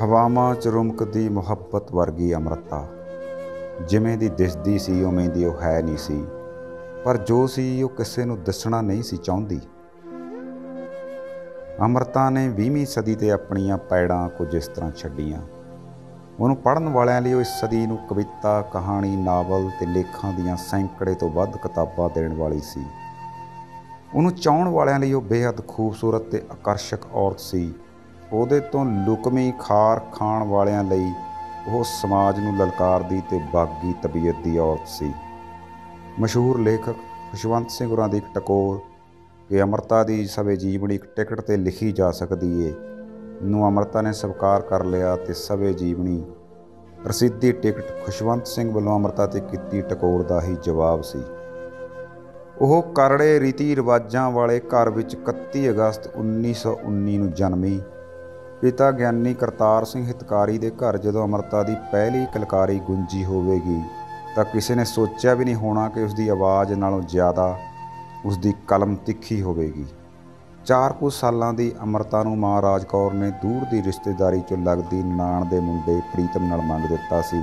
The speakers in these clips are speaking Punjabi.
ਹਵਾਵਾਂ 'ਚ ਰੁਮਕਦੀ ਮੁਹੱਬਤ ਵਰਗੀ ਅੰਮ੍ਰਿਤਾ, ਜਿਵੇਂ ਦੀ ਦਿਸਦੀ ਸੀ ਉਵੇਂ ਦੀ ਉਹ ਹੈ ਨਹੀਂ ਸੀ, ਪਰ ਜੋ ਸੀ ਉਹ ਕਿਸੇ ਨੂੰ ਦੱਸਣਾ ਨਹੀਂ ਸੀ ਚਾਹੁੰਦੀ। ਅੰਮ੍ਰਿਤਾ ਨੇ 20ਵੀਂ ਸਦੀ 'ਤੇ ਆਪਣੀਆਂ ਪੈੜਾਂ ਕੁਝ ਇਸ ਤਰ੍ਹਾਂ ਛੱਡੀਆਂ। ਉਹਨੂੰ ਪੜ੍ਹਨ ਵਾਲਿਆਂ ਲਈ ਉਹ ਇਸ ਸਦੀ ਨੂੰ ਕਵਿਤਾ, ਕਹਾਣੀ, ਨਾਵਲ ਤੇ ਲੇਖਾਂ ਦੀਆਂ ਸੈਂਕੜੇ ਤੋਂ ਵੱਧ ਕਿਤਾਬਾਂ ਦੇਣ ਵਾਲੀ ਸੀ। ਉਹਨੂੰ ਚਾਹੁਣ ਵਾਲਿਆਂ ਲਈ ਉਹ ਬੇਹੱਦ ਖੂਬਸੂਰਤ ਤੇ ਆਕਰਸ਼ਕ ਔਰਤ ਸੀ। ਉਹਦੇ ਤੋਂ ਲੁਕਵੀਂ ਖਾਰ ਖਾਣ ਵਾਲਿਆਂ ਲਈ ਉਹ ਸਮਾਜ ਨੂੰ ਲਲਕਾਰਦੀ ਤੇ ਬਾਗੀ ਤਬੀਅਤ ਦੀ ਔਰਤ ਸੀ। ਮਸ਼ਹੂਰ ਲੇਖਕ ਖੁਸ਼ਵੰਤ ਸਿੰਘ ਹੋਰਾਂ ਦੀ ਇੱਕ ਟਕੋਰ ਕਿ ਅੰਮ੍ਰਿਤਾ ਦੀ ਸਵੇ ਜੀਵਨੀ ਇੱਕ ਟਿਕਟ 'ਤੇ ਲਿਖੀ ਜਾ ਸਕਦੀ ਏ ਨੂੰ ਅੰਮ੍ਰਿਤਾ ਨੇ ਸਵੀਕਾਰ ਕਰ ਲਿਆ ਤੇ ਸਵੇ ਜੀਵਨੀ ਪ੍ਰਸਿੱਧੀ ਟਿਕਟ ਖੁਸ਼ਵੰਤ ਸਿੰਘ ਵੱਲੋਂ ਅੰਮ੍ਰਿਤਾ 'ਤੇ ਕੀਤੀ ਟਕੋਰ ਦਾ ਹੀ ਜਵਾਬ ਸੀ। ਉਹ ਕਰੜੇ ਰੀਤੀ ਰਿਵਾਜਾਂ ਵਾਲੇ ਘਰ ਵਿੱਚ 31 ਅਗਸਤ 1919 ਨੂੰ ਜਨਮੀ। ਪਿਤਾ ਗਿਆਨੀ ਕਰਤਾਰ ਸਿੰਘ ਹਿਤਕਾਰੀ ਦੇ ਘਰ ਜਦੋਂ ਅੰਮ੍ਰਿਤਾ ਦੀ ਪਹਿਲੀ ਕਿਲਕਾਰੀ ਗੂੰਜੀ ਹੋਵੇਗੀ ਤਾਂ ਕਿਸੇ ਨੇ ਸੋਚਿਆ ਵੀ ਨਹੀਂ ਹੋਣਾ ਕਿ ਉਸਦੀ ਆਵਾਜ਼ ਨਾਲੋਂ ਜ਼ਿਆਦਾ ਉਸਦੀ ਕਲਮ ਤਿੱਖੀ ਹੋਵੇਗੀ। 4 ਕੁ ਸਾਲਾਂ ਦੀ ਅੰਮ੍ਰਿਤਾ ਨੂੰ ਮਾਂ ਰਾਜ ਕੌਰ ਨੇ ਦੂਰ ਦੀ ਰਿਸ਼ਤੇਦਾਰੀ 'ਚੋਂ ਲੱਗਦੀ ਨਨਾਣ ਦੇ ਮੁੰਡੇ ਪ੍ਰੀਤਮ ਨਾਲ ਮੰਗ ਦਿੱਤਾ ਸੀ।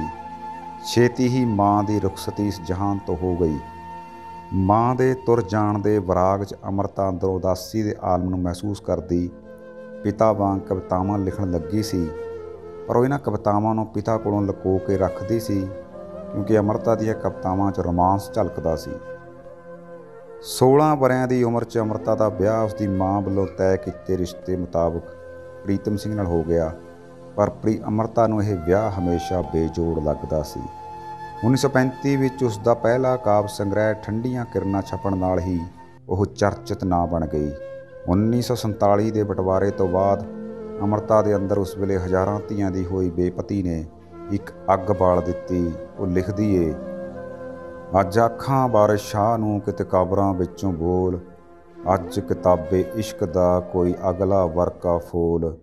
ਛੇਤੀ ਹੀ ਮਾਂ ਦੀ ਰੁਖਸਤੀ ਇਸ ਜਹਾਨ ਤੋਂ ਹੋ ਗਈ। ਮਾਂ ਦੇ ਤੁਰ ਜਾਣ ਦੇ ਵਰਾਗ 'ਚ ਅੰਮ੍ਰਿਤਾ ਅੰਦਰੋਂ ਉਦਾਸੀ ਦੇ ਆਲਮ ਨੂੰ ਮਹਿਸੂਸ ਕਰਦੀ ਪਿਤਾ ਵਾਂਗ ਕਵਿਤਾਵਾਂ ਲਿਖਣ ਲੱਗੀ ਸੀ, ਪਰ ਉਹ ਇਹਨਾਂ ਕਵਿਤਾਵਾਂ ਨੂੰ ਪਿਤਾ ਕੋਲੋਂ ਲੁਕੋ ਕੇ ਰੱਖਦੀ ਸੀ ਕਿਉਂਕਿ ਅੰਮ੍ਰਿਤਾ ਦੀਆਂ ਕਵਿਤਾਵਾਂ 'ਚ ਰੋਮਾਂਸ ਝਲਕਦਾ ਸੀ। 16 ਵਰ੍ਹਿਆਂ ਦੀ ਉਮਰ 'ਚ ਅੰਮ੍ਰਿਤਾ ਦਾ ਵਿਆਹ ਉਸਦੀ ਮਾਂ ਵੱਲੋਂ ਤੈਅ ਕੀਤੇ ਰਿਸ਼ਤੇ ਮੁਤਾਬਕ ਪ੍ਰੀਤਮ ਸਿੰਘ ਨਾਲ ਹੋ ਗਿਆ, ਪਰ ਅੰਮ੍ਰਿਤਾ ਨੂੰ ਇਹ ਵਿਆਹ ਹਮੇਸ਼ਾ ਬੇਜੋੜ ਲੱਗਦਾ ਸੀ। 1935 ਵਿੱਚ ਉਸ ਦਾ ਪਹਿਲਾ ਕਾਵਿ ਸੰਗ੍ਰਹਿ ਠੰਡੀਆਂ ਕਿਰਨਾਂ ਛਪਣ ਨਾਲ ਹੀ ਉਹ ਚਰਚਿਤ ਨਾਂ ਬਣ ਗਈ। 1947 ਦੇ ਬਟਵਾਰੇ ਤੋਂ ਬਾਅਦ ਅੰਮ੍ਰਿਤਾ ਦੇ ਅੰਦਰ ਉਸ ਵੇਲੇ ਹਜ਼ਾਰਾਂ ਧੀਆਂ ਦੀ ਹੋਈ ਬੇਪਤੀ ਨੇ ਇੱਕ ਅੱਗ ਬਾਲ ਦਿੱਤੀ। ਉਹ ਲਿਖਦੀ ਏ, ਅੱਜ ਅੱਖਾਂ ਬਾਰਿਸ਼ ਸ਼ਾਹ ਨੂੰ ਕਿਤੇ ਕਬਰਾਂ ਵਿੱਚੋਂ ਬੋਲ, ਅੱਜ ਕਿਤਾਬੇ ਇਸ਼ਕ ਦਾ ਕੋਈ ਅਗਲਾ ਵਰਕਾ ਫੋਲ,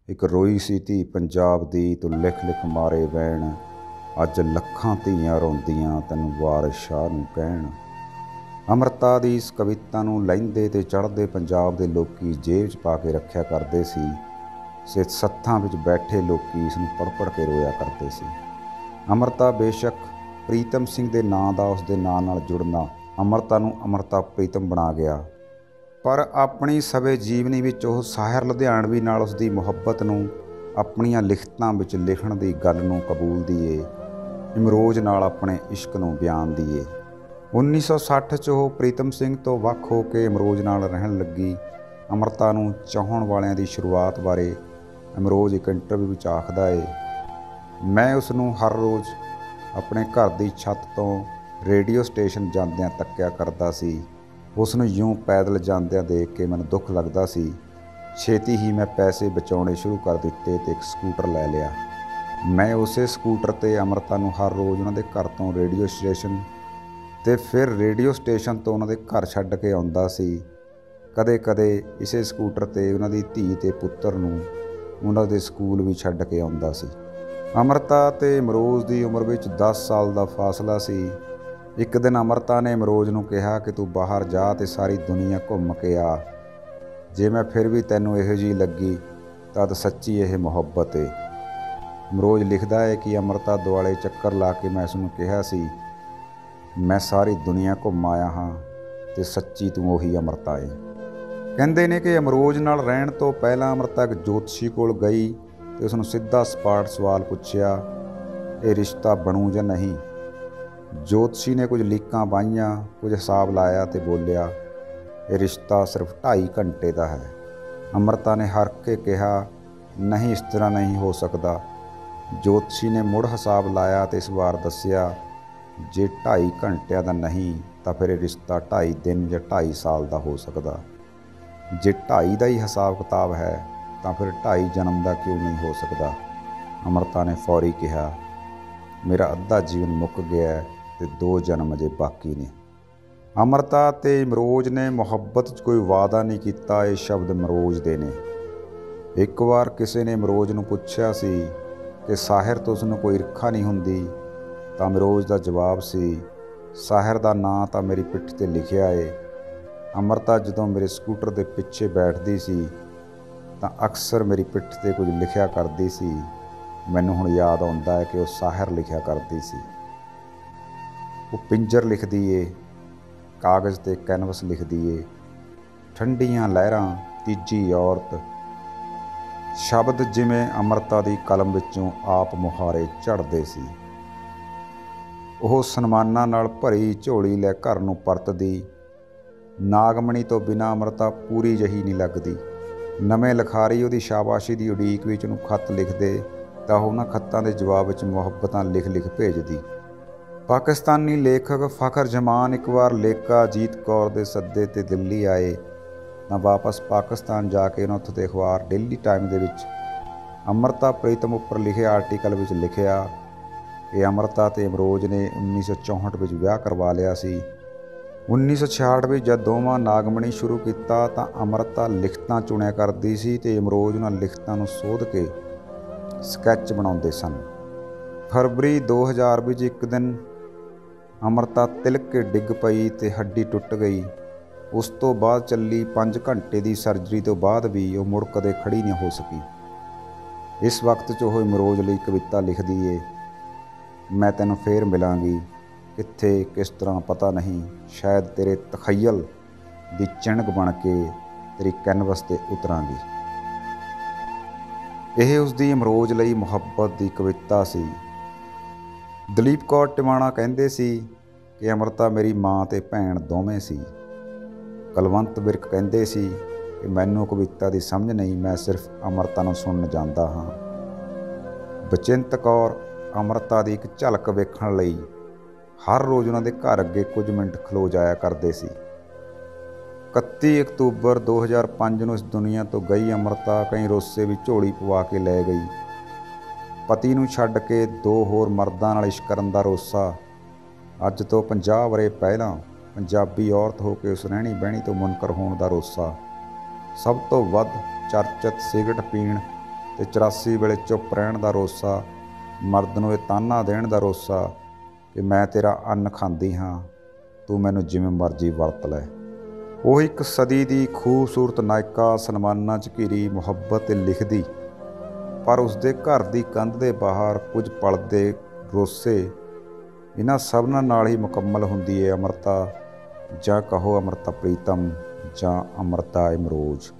ਇੱਕ ਰੋਈ ਸੀ ਧੀ ਪੰਜਾਬ ਦੀ ਤੂੰ ਲਿਖ ਲਿਖ ਮਾਰੇ ਵੈਣ, ਅੱਜ ਲੱਖਾਂ ਧੀਆਂ ਰੋਂਦੀਆਂ ਤੈਨੂੰ ਵਾਰਿਸ ਸ਼ਾਹ ਨੂੰ ਕਹਿਣ। ਅੰਮ੍ਰਿਤਾ ਦੀ ਇਸ ਕਵਿਤਾ ਨੂੰ ਲਹਿੰਦੇ ਤੇ ਚੜ੍ਹਦੇ ਪੰਜਾਬ ਦੇ ਲੋਕੀ ਜੇਬ 'ਚ ਪਾ ਕੇ ਰੱਖਿਆ ਕਰਦੇ ਸੀ। ਸੱਥਾਂ ਵਿੱਚ ਬੈਠੇ ਲੋਕੀ ਇਸ ਨੂੰ ਪੜ੍ਹ ਪੜ੍ਹ ਕੇ ਰੋਇਆ ਕਰਦੇ ਸੀ। ਅੰਮ੍ਰਿਤਾ ਬੇਸ਼ੱਕ ਪ੍ਰੀਤਮ ਸਿੰਘ ਦੇ ਨਾਂ ਦਾ ਉਸ ਦੇ ਨਾਂ ਨਾਲ ਜੁੜਨਾ ਅੰਮ੍ਰਿਤਾ ਨੂੰ ਅੰਮ੍ਰਿਤਾ ਪ੍ਰੀਤਮ ਬਣਾ ਗਿਆ, ਪਰ ਆਪਣੀ ਸਵੇ ਜੀਵਨੀ ਵਿੱਚ ਉਹ ਸਾਹਿਰ ਲੁਧਿਆਣਵੀ ਨਾਲ ਉਸ ਦੀ ਮੁਹੱਬਤ ਨੂੰ ਆਪਣੀਆਂ ਲਿਖਤਾਂ ਵਿੱਚ ਲਿਖਣ ਦੀ ਗੱਲ ਨੂੰ ਕਬੂਲਦੀ ਏ, ਇਮਰੋਜ਼ ਨਾਲ ਆਪਣੇ ਇਸ਼ਕ ਨੂੰ ਬਿਆਨਦੀ ਏ। 1960 'ਚ ਉਹ ਪ੍ਰੀਤਮ ਸਿੰਘ ਤੋਂ ਵੱਖ ਹੋ ਕੇ ਇਮਰੋਜ਼ ਨਾਲ ਰਹਿਣ ਲੱਗੀ। ਅੰਮ੍ਰਿਤਾ ਨੂੰ ਚਾਹੁਣ ਵਾਲਿਆਂ ਦੀ ਸ਼ੁਰੂਆਤ ਬਾਰੇ ਇਮਰੋਜ਼ ਇੱਕ ਇੰਟਰਵਿਊ ਵਿੱਚ ਆਖਦਾ ਏ, ਮੈਂ ਉਸ ਨੂੰ ਹਰ ਰੋਜ਼ ਆਪਣੇ ਘਰ ਦੀ ਛੱਤ ਤੋਂ ਰੇਡੀਓ ਸਟੇਸ਼ਨ ਜਾਂਦਿਆਂ ਤੱਕਿਆ ਕਰਦਾ ਸੀ। ਉਸ ਨੂੰ ਯੂੰ ਪੈਦਲ ਜਾਂਦਿਆਂ ਦੇਖ ਕੇ ਮੈਨੂੰ ਦੁੱਖ ਲੱਗਦਾ ਸੀ। ਛੇਤੀ ਹੀ ਮੈਂ ਪੈਸੇ ਬਚਾਉਣੇ ਸ਼ੁਰੂ ਕਰ ਦਿੱਤੇ ਤੇ ਇੱਕ ਸਕੂਟਰ ਲੈ ਲਿਆ। ਮੈਂ ਉਸੇ ਸਕੂਟਰ 'ਤੇ ਅੰਮ੍ਰਿਤਾ ਨੂੰ ਹਰ ਰੋਜ਼ ਉਹਨਾਂ ਦੇ ਘਰ ਤੋਂ ਰੇਡੀਓ ਸਟੇਸ਼ਨ ਤੇ ਫਿਰ ਰੇਡੀਓ ਸਟੇਸ਼ਨ ਤੋਂ ਉਹਨਾਂ ਦੇ ਘਰ ਛੱਡ ਕੇ ਆਉਂਦਾ ਸੀ। ਕਦੇ ਕਦੇ ਇਸੇ ਸਕੂਟਰ 'ਤੇ ਉਹਨਾਂ ਦੀ ਧੀ ਤੇ ਪੁੱਤਰ ਨੂੰ ਉਹਨਾਂ ਦੇ ਸਕੂਲ ਵੀ ਛੱਡ ਕੇ ਆਉਂਦਾ ਸੀ। ਅੰਮ੍ਰਿਤਾ ਤੇ ਇਮਰੋਜ਼ ਦੀ ਉਮਰ ਵਿੱਚ 10 ਸਾਲ ਦਾ ਫਾਸਲਾ ਸੀ। ਇੱਕ ਦਿਨ ਅੰਮ੍ਰਿਤਾ ਨੇ ਇਮਰੋਜ਼ ਨੂੰ ਕਿਹਾ ਕਿ ਤੂੰ ਬਾਹਰ ਜਾ ਤੇ ਸਾਰੀ ਦੁਨੀਆ ਘੁੰਮ ਕੇ ਆ, ਜੇ ਮੈਂ ਫਿਰ ਵੀ ਤੈਨੂੰ ਇਹੋ ਜਿਹੀ ਲੱਗੀ ਤਦ ਸੱਚੀ ਇਹ ਮੁਹੱਬਤ ਏ। ਇਮਰੋਜ਼ ਲਿਖਦਾ ਹੈ ਕਿ ਅੰਮ੍ਰਿਤਾ ਦੁਆਲੇ ਚੱਕਰ ਲਾ ਕੇ ਮੈਂ ਉਸ ਨੂੰ ਕਿਹਾ ਸੀ, ਮੈਂ ਸਾਰੀ ਦੁਨੀਆ ਘੁੰਮ ਆਇਆ ਹਾਂ ਤੇ ਸੱਚੀ ਤੂੰ ਉਹੀ ਅੰਮ੍ਰਿਤਾ ਏ। ਕਹਿੰਦੇ ਨੇ ਕਿ ਇਮਰੋਜ਼ ਨਾਲ ਰਹਿਣ ਤੋਂ ਪਹਿਲਾਂ ਅੰਮ੍ਰਿਤਾ ਇੱਕ ਜੋਤਸ਼ੀ ਕੋਲ ਗਈ ਤੇ ਉਸ ਨੂੰ ਸਿੱਧਾ ਸਪਾਟ ਸਵਾਲ ਪੁੱਛਿਆ, ਇਹ ਰਿਸ਼ਤਾ ਬਣੂ ਜਾਂ ਨਹੀਂ। ਜੋਤਸ਼ੀ ਨੇ ਕੁਝ ਲੀਕਾਂ ਪਾਈਆਂ, ਕੁਝ ਹਿਸਾਬ ਲਾਇਆ ਤੇ ਬੋਲਿਆ, ਇਹ ਰਿਸ਼ਤਾ ਸਿਰਫ 2.5 ਘੰਟੇ ਦਾ ਹੈ। ਅੰਮ੍ਰਿਤਾ ਨੇ ਹਰ ਕੇ ਕਿਹਾ, ਨਹੀਂ ਇਸ ਤਰ੍ਹਾਂ ਨਹੀਂ ਹੋ ਸਕਦਾ। ਜੋਤਸ਼ੀ ਨੇ ਮੁੜ ਹਿਸਾਬ ਲਾਇਆ ਤੇ ਇਸ ਵਾਰ ਦੱਸਿਆ, ਜੇ 2.5 ਘੰਟਿਆਂ ਦਾ ਨਹੀਂ ਤਾਂ ਫਿਰ ਇਹ ਰਿਸ਼ਤਾ 2.5 ਦਿਨ ਜਾਂ 2.5 ਸਾਲ ਦਾ ਹੋ ਸਕਦਾ। ਜੇ 2.5 ਦਾ ਹੀ ਹਿਸਾਬ ਕਿਤਾਬ ਹੈ ਤਾਂ ਫਿਰ 2.5 ਜਨਮ ਦਾ ਕਿਉਂ ਨਹੀਂ ਹੋ ਸਕਦਾ। ਅੰਮ੍ਰਿਤਾ ਨੇ ਫੌਰੀ ਕਿਹਾ, ਮੇਰਾ ਅੱਧਾ ਜੀਵਨ ਮੁੱਕ ਗਿਆ ਤੇ 2 ਜਨਮ ਅਜੇ ਬਾਕੀ ਨੇ। ਅੰਮ੍ਰਿਤਾ ਤੇ ਇਮਰੋਜ਼ ਨੇ ਮੁਹੱਬਤ 'ਚ ਕੋਈ ਵਾਅਦਾ ਨਹੀਂ ਕੀਤਾ, ਇਹ ਸ਼ਬਦ ਇਮਰੋਜ਼ ਦੇ ਨੇ। ਇੱਕ ਵਾਰ ਕਿਸੇ ਨੇ ਇਮਰੋਜ਼ ਨੂੰ ਪੁੱਛਿਆ ਸੀ ਕਿ ਸਾਹਿਰ ਤੋਂ ਉਸ ਨੂੰ ਕੋਈ ਈਰਖਾ ਨਹੀਂ ਹੁੰਦੀ, ਤਾਂ ਇਮਰੋਜ਼ ਦਾ ਜਵਾਬ ਸੀ, ਸਾਹਿਰ ਦਾ ਨਾਂ ਤਾਂ ਮੇਰੀ ਪਿੱਠ 'ਤੇ ਲਿਖਿਆ ਏ। ਅੰਮ੍ਰਿਤਾ ਜਦੋਂ ਮੇਰੇ ਸਕੂਟਰ ਦੇ ਪਿੱਛੇ ਬੈਠਦੀ ਸੀ ਤਾਂ ਅਕਸਰ ਮੇਰੀ ਪਿੱਠ 'ਤੇ ਕੁਝ ਲਿਖਿਆ ਕਰਦੀ ਸੀ ਮੈਨੂੰ ਹੁਣ ਯਾਦ ਆਉਂਦਾ ਹੈ ਕਿ ਉਹ ਸਾਹਿਰ ਲਿਖਿਆ ਕਰਦੀ ਸੀ। ਉਹ ਪਿੰਜਰ ਲਿਖਦੀ ਏ, ਕਾਗਜ਼ ਤੇ ਕੈਨਵਸ ਲਿਖਦੀ ਏ, ਠੰਡੀਆਂ ਲਹਿਰਾਂ, ਤੀਜੀ ਔਰਤ। ਸ਼ਬਦ ਜਿਵੇਂ ਅੰਮ੍ਰਿਤਾ ਦੀ ਕਲਮ ਵਿੱਚੋਂ ਆਪ ਮੁਹਾਰੇ ਝੜਦੇ ਸੀ। ਉਹ ਸਨਮਾਨਾਂ ਨਾਲ ਭਰੀ ਝੋਲੀ ਲੈ ਘਰ ਨੂੰ ਪਰਤਦੀ। ਨਾਗਮਣੀ ਤੋਂ ਬਿਨਾਂ ਅੰਮ੍ਰਿਤਾ ਪੂਰੀ ਜਹੀ ਨਹੀਂ ਲੱਗਦੀ। ਨਵੇਂ ਲਿਖਾਰੀ ਉਹਦੀ ਸ਼ਾਬਾਸ਼ੀ ਦੀ ਉਡੀਕ ਵਿੱਚ ਉਹਨੂੰ ਖੱਤ ਲਿਖਦੇ ਤਾਂ ਉਹ ਉਹਨਾਂ ਖੱਤਾਂ ਦੇ ਜਵਾਬ ਵਿੱਚ ਮੁਹੱਬਤਾਂ ਲਿਖ ਲਿਖ ਭੇਜਦੀ। ਪਾਕਿਸਤਾਨੀ ਲੇਖਕ ਫਖਰ ਜਮਾਨ ਇੱਕ ਵਾਰ ਲੇਖਾ ਅਜੀਤ ਕੌਰ ਦੇ ਸੱਦੇ 'ਤੇ ਦਿੱਲੀ ਆਏ ਤਾਂ ਵਾਪਸ ਪਾਕਿਸਤਾਨ ਜਾ ਕੇ ਉਹਨਾਂ ਉੱਥੇ ਦੇ ਅਖਬਾਰ ਡੇਲੀ ਟਾਈਮ ਦੇ ਵਿੱਚ ਅੰਮ੍ਰਿਤਾ ਪ੍ਰੀਤਮ ਉੱਪਰ ਲਿਖੇ ਆਰਟੀਕਲ ਵਿੱਚ ਲਿਖਿਆ ਕਿ ਅੰਮ੍ਰਿਤਾ ਅਤੇ ਅਮਰੋਜ਼ ਨੇ 1964 ਵਿੱਚ ਵਿਆਹ ਕਰਵਾ ਲਿਆ ਸੀ। 1966 ਵਿੱਚ ਜਦ ਦੋਵਾਂ ਨਾਗਮਣੀ ਸ਼ੁਰੂ ਕੀਤਾ ਤਾਂ ਅੰਮ੍ਰਿਤਾ ਲਿਖਤਾਂ ਚੁਣਿਆ ਕਰਦੀ ਸੀ ਅਤੇ ਅਮਰੋਜ਼ ਉਹਨਾਂ ਲਿਖਤਾਂ ਨੂੰ ਸੋਧ ਕੇ ਸਕੈਚ ਬਣਾਉਂਦੇ ਸਨ। ਫਰਵਰੀ 2000 ਵਿੱਚ ਇੱਕ ਦਿਨ ਅੰਮ੍ਰਿਤਾ ਤਿਲਕ ਕੇ ਡਿੱਗ ਪਈ ਅਤੇ ਹੱਡੀ ਟੁੱਟ ਗਈ। ਉਸ ਤੋਂ ਬਾਅਦ ਚੱਲੀ 5 ਘੰਟੇ ਦੀ ਸਰਜਰੀ ਤੋਂ ਬਾਅਦ ਵੀ ਉਹ ਮੁੜ ਕਦੇ ਖੜੀ ਨਹੀਂ ਹੋ ਸਕੀ। ਇਸ ਵਕਤ 'ਚ ਉਹ ਅਮਰੋਜ਼ ਲਈ ਕਵਿਤਾ ਲਿਖਦੀ ਏ, ਮੈਂ ਤੈਨੂੰ ਫੇਰ ਮਿਲਾਂਗੀ, ਕਿੱਥੇ ਕਿਸ ਤਰ੍ਹਾਂ ਪਤਾ ਨਹੀਂ, ਸ਼ਾਇਦ ਤੇਰੇ ਤਖੱਯਲ ਦੀ ਚਿਣਗ ਬਣ ਕੇ ਤੇਰੀ ਕੈਨਵਸ 'ਤੇ ਉਤਰਾਂਗੀ। ਇਹ ਉਸਦੀ ਅਮਰੋਜ਼ ਲਈ ਮੁਹੱਬਤ ਦੀ ਕਵਿਤਾ ਸੀ। ਦਲੀਪ ਕੌਰ ਟਿਵਾਣਾ ਕਹਿੰਦੇ ਸੀ ਕਿ ਅੰਮ੍ਰਿਤਾ ਮੇਰੀ ਮਾਂ ਅਤੇ ਭੈਣ ਦੋਵੇਂ ਸੀ। ਕੁਲਵੰਤ ਵਿਰਕ ਕਹਿੰਦੇ ਸੀ ਕਿ ਮੈਨੂੰ ਕਵਿਤਾ ਦੀ ਸਮਝ ਨਹੀਂ, ਮੈਂ ਸਿਰਫ ਅੰਮ੍ਰਿਤਾ ਨੂੰ ਸੁਣਨ ਜਾਂਦਾ ਹਾਂ। ਬਚਿੰਤ ਕੌਰ ਅੰਮ੍ਰਿਤਾ ਦੀ ਇੱਕ ਝਲਕ ਵੇਖਣ ਲਈ ਹਰ ਰੋਜ਼ ਉਹਨਾਂ ਦੇ ਘਰ ਅੱਗੇ ਕੁਝ ਮਿੰਟ ਖਲੋ ਜਾਇਆ ਕਰਦੇ ਸੀ। 31 ਅਕਤੂਬਰ 2005 ਨੂੰ ਇਸ ਦੁਨੀਆ ਤੋਂ ਗਈ ਅੰਮ੍ਰਿਤਾ ਕਈ ਰੋਸੇ ਵਿੱਚ ਝੋਲੀ ਪਵਾ ਕੇ ਲੈ ਗਈ। ਪਤੀ ਨੂੰ ਛੱਡ ਕੇ 2 ਹੋਰ ਮਰਦਾਂ ਨਾਲ ਇਸ਼ਕ ਕਰਨ ਦਾ ਰੋਸਾ। ਅੱਜ ਤੋਂ 50 ਵਰ੍ਹੇ ਪਹਿਲਾਂ ਪੰਜਾਬੀ ਔਰਤ ਹੋ ਕੇ ਉਸ ਰਹਿਣੀ ਬਹਿਣੀ ਤੋਂ ਮੁਨਕਰ ਹੋਣ ਦਾ ਰੋਸਾ। ਸਭ ਤੋਂ ਵੱਧ ਚਰਚਿਤ ਸਿਗਰਟ ਪੀਣ ਅਤੇ 84 ਵੇਲੇ ਚੁੱਪ ਰਹਿਣ ਦਾ ਰੋਸਾ। ਮਰਦ ਨੂੰ ਇਹ ਤਾਨਾ ਦੇਣ ਦਾ ਰੋਸਾ ਕਿ ਮੈਂ ਤੇਰਾ ਅੰਨ ਖਾਂਦੀ ਹਾਂ, ਤੂੰ ਮੈਨੂੰ ਜਿਵੇਂ ਮਰਜ਼ੀ ਵਰਤ ਲੈ। ਉਹ ਇੱਕ ਸਦੀ ਦੀ ਖੂਬਸੂਰਤ ਨਾਇਕਾ ਸਨਮਾਨਾਂ 'ਚ ਘਿਰੀ ਮੁਹੱਬਤ 'ਤੇ ਲਿਖਦੀ, ਪਰ ਉਸਦੇ ਘਰ ਦੀ ਕੰਧ ਦੇ ਬਾਹਰ ਕੁਝ ਪਲ ਦੇ ਰੋਸੇ। ਇਹਨਾਂ ਸਭਨਾਂ ਨਾਲ ਹੀ ਮੁਕੰਮਲ ਹੁੰਦੀ ਹੈ ਅੰਮ੍ਰਿਤਾ, ਜਾਂ ਕਹੋ ਅੰਮ੍ਰਿਤਾ ਪ੍ਰੀਤਮ ਜਾਂ ਅੰਮ੍ਰਿਤਾ ਅਮਰੋਜ਼।